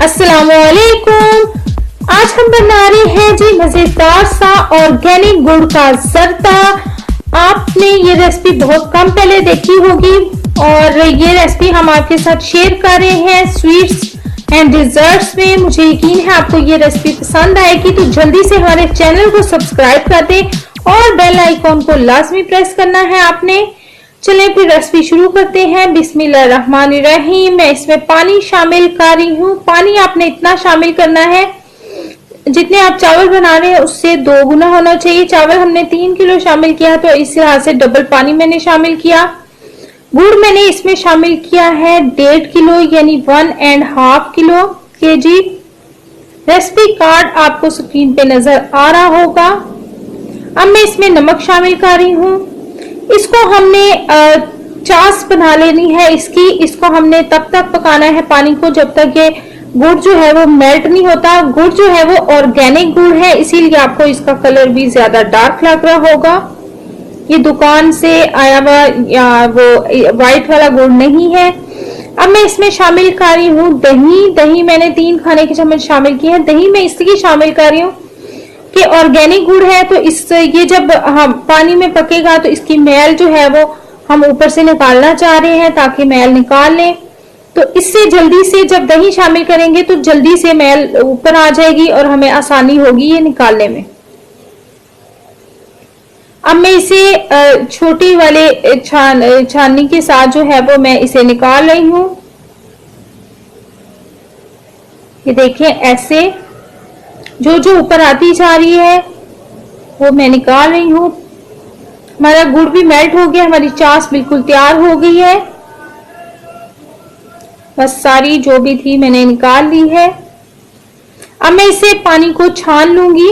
अस्सलामुअलैकुम। आज हम बना रहे हैं जी मजेदार सा ऑर्गेनिक गुड़ का जर्दा। आपने ये रेसिपी बहुत कम पहले देखी होगी और ये रेसिपी हम आपके साथ शेयर कर रहे हैं स्वीट्स एंड डिजर्ट्स में। मुझे यकीन है आपको ये रेसिपी पसंद आएगी, तो जल्दी से हमारे चैनल को सब्सक्राइब कर दें और बेल आइकॉन को लाजमी प्रेस करना है आपने। चलिए फिर रेसिपी शुरू करते हैं। बिस्मिल्लाहिर्रहमानिर्रहीम। मैं इसमें पानी शामिल कर रही हूँ। पानी आपने इतना शामिल करना है जितने आप चावल बना रहे हैं उससे 2 गुना होना चाहिए। चावल हमने 3 किलो शामिल किया तो इस तरह से डबल पानी मैंने शामिल किया। गुड़ मैंने इसमें शामिल किया है 1.5 किलो यानी 1.5 किलो केजी। रेसिपी कार्ड आपको स्क्रीन पे नजर आ रहा होगा। अब मैं इसमें नमक शामिल कर रही हूँ। इसको हमने चास बना लेनी है इसको हमने तब तक पकाना है पानी को जब तक ये गुड़ जो है वो मेल्ट नहीं होता। गुड़ जो है वो ऑर्गेनिक गुड़ है, इसीलिए आपको इसका कलर भी ज्यादा डार्क लग रहा होगा। ये दुकान से आया हुआ या वो व्हाइट वाला गुड़ नहीं है। अब मैं इसमें शामिल कर रही हूँ दही मैंने 3 खाने के चम्मच शामिल किए हैं। दही मैं इसलिए शामिल कर रही हूँ कि ऑर्गेनिक गुड़ है तो ये जब हम पानी में पकेगा तो इसकी मैल जो है वो हम ऊपर से निकालना चाह रहे हैं ताकि मैल निकाल लें। तो इससे जल्दी से जब दही शामिल करेंगे तो जल्दी से मैल ऊपर आ जाएगी और हमें आसानी होगी ये निकालने में। अब मैं इसे छोटी वाले छाननी के साथ जो है वो मैं इसे निकाल रही हूँ। ये देखिए ऐसे जो ऊपर आती जा रही है वो मैं निकाल रही हूँ। हमारा गुड़ भी मेल्ट हो गया, हमारी चास बिल्कुल तैयार हो गई है। बस सारी जो भी थी मैंने निकाल ली है। अब मैं इसे पानी को छान लूंगी।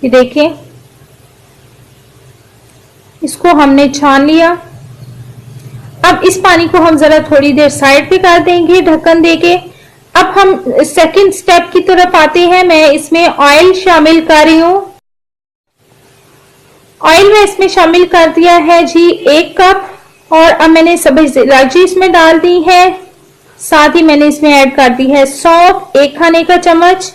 ये देखिए इसको हमने छान लिया। अब इस पानी को हम जरा थोड़ी देर साइड पे कर देंगे ढक्कन देके। अब हम सेकंड स्टेप की तरफ आते हैं। मैं इसमें ऑयल शामिल कर रही हूँ। ऑयल में इसमें शामिल कर दिया है जी 1 कप और अब मैंने सब्ज इलायची इसमें डाल दी है। साथ ही मैंने इसमें ऐड कर दी है सौंफ 1 खाने का चम्मच।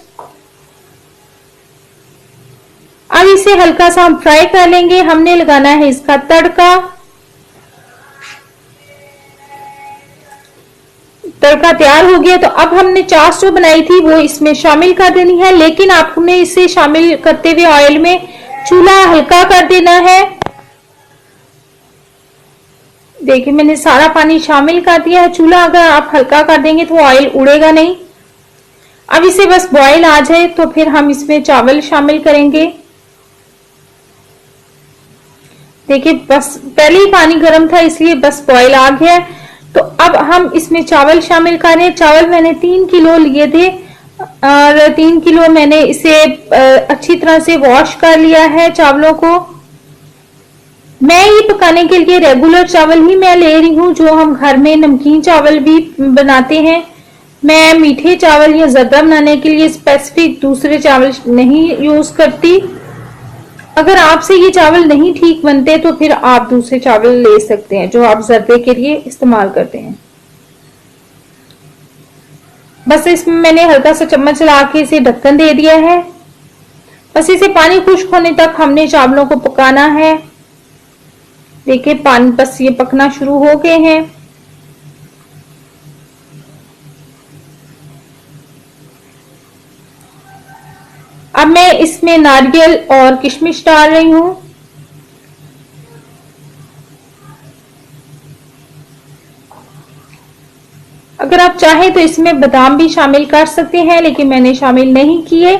अब इसे हल्का सा हम फ्राई कर लेंगे। हमने लगाना है इसका तड़का तैयार हो गया तो अब हमने चास जो बनाई थी वो इसमें शामिल कर देनी है, लेकिन आपने इसे शामिल करते हुए ऑयल में चूल्हा हल्का कर देना है। देखिए मैंने सारा पानी शामिल कर दिया है। चूल्हा अगर आप हल्का कर देंगे तो ऑयल उड़ेगा नहीं। अब इसे बस बॉयल आ जाए तो फिर हम इसमें चावल शामिल करेंगे। देखिए बस पहले ही पानी गर्म था इसलिए बस बॉयल आ गया। तो अब हम इसमें चावल शामिल करें। चावल मैंने 3 किलो लिए थे और 3 किलो मैंने इसे अच्छी तरह से वॉश कर लिया है चावलों को। मैं ये पकाने के लिए रेगुलर चावल ही मैं ले रही हूँ, जो हम घर में नमकीन चावल भी बनाते हैं। मैं मीठे चावल या जर्दा बनाने के लिए स्पेसिफिक दूसरे चावल नहीं यूज करती। अगर आपसे ये चावल नहीं ठीक बनते तो फिर आप दूसरे चावल ले सकते हैं जो आप जर्दे के लिए इस्तेमाल करते हैं। बस इसमें मैंने हल्का सा चम्मच चला के इसे ढक्कन दे दिया है। बस इसे पानी खुश्क होने तक हमने चावलों को पकाना है। देखिए पानी बस ये पकना शुरू हो गए हैं। अब मैं इसमें नारियल और किशमिश डाल रही हूं। अगर आप चाहें तो इसमें बादाम भी शामिल कर सकते हैं, लेकिन मैंने शामिल नहीं किए।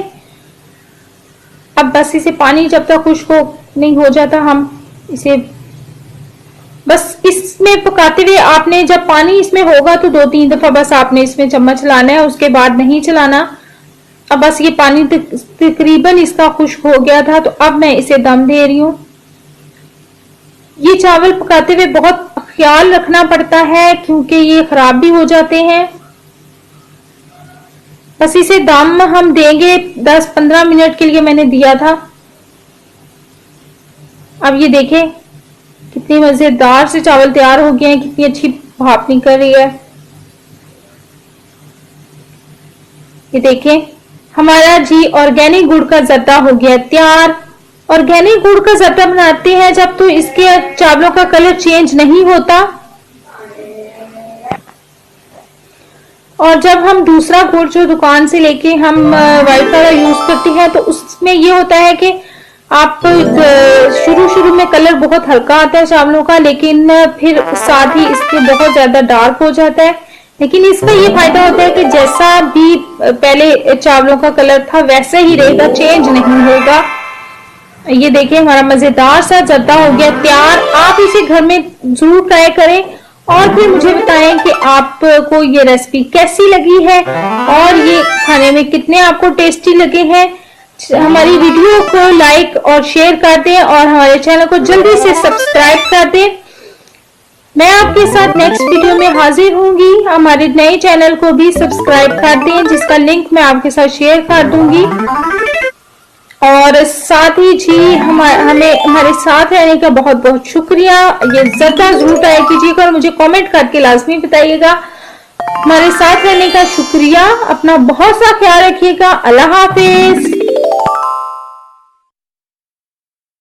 अब बस इसे पानी जब तक खुश्क नहीं हो जाता हम इसे बस इसमें पकाते हुए आपने जब पानी इसमें होगा तो 2-3 दफा बस आपने इसमें चम्मच चलाना है, उसके बाद नहीं चलाना। अब बस ये पानी तकरीबन इसका खुश्क हो गया था तो अब मैं इसे दम दे रही हूँ। ये चावल पकाते हुए बहुत ख्याल रखना पड़ता है क्योंकि ये खराब भी हो जाते हैं। बस इसे दम हम देंगे 10-15 मिनट के लिए मैंने दिया था। अब ये देखें कितनी मजेदार से चावल तैयार हो गए हैं, कितनी अच्छी भाप निकल रही है। ये देखें हमारा जी ऑर्गेनिक गुड़ का जर्दा हो गया तैयार। ऑर्गेनिक गुड़ का जर्दा बनाते हैं जब तो इसके चावलों का कलर चेंज नहीं होता, और जब हम दूसरा गुड़ जो दुकान से लेके हम व्हाइट वाला यूज करते हैं तो उसमें ये होता है कि आप शुरू में कलर बहुत हल्का आता है चावलों का, लेकिन फिर साथ ही इसके बहुत ज्यादा डार्क हो जाता है। लेकिन इसका ये फायदा होता है कि जैसा भी पहले चावलों का कलर था वैसे ही रहेगा, चेंज नहीं होगा। ये देखिए हमारा मजेदार सा जर्दा हो गया तैयार। आप इसे घर में जरूर ट्राई करें और फिर मुझे बताएं कि आपको ये रेसिपी कैसी लगी है और ये खाने में कितने आपको टेस्टी लगे हैं। हमारी वीडियो को लाइक और शेयर कर दें और हमारे चैनल को जल्दी से सब्सक्राइब कर दें। मैं आपके साथ नेक्स्ट वीडियो में हाजिर होंगी। हमारे नए चैनल को भी सब्सक्राइब कर दें जिसका लिंक मैं आपके साथ शेयर कर दूंगी। और साथ ही जी हमें हमारे साथ रहने का बहुत बहुत शुक्रिया। ये जर्दा जरूर ट्राई कीजिएगा और मुझे कमेंट करके लाजमी बताइएगा। हमारे साथ रहने का शुक्रिया। अपना बहुत सा ख्याल रखिएगा। अल्लाह हाफिज।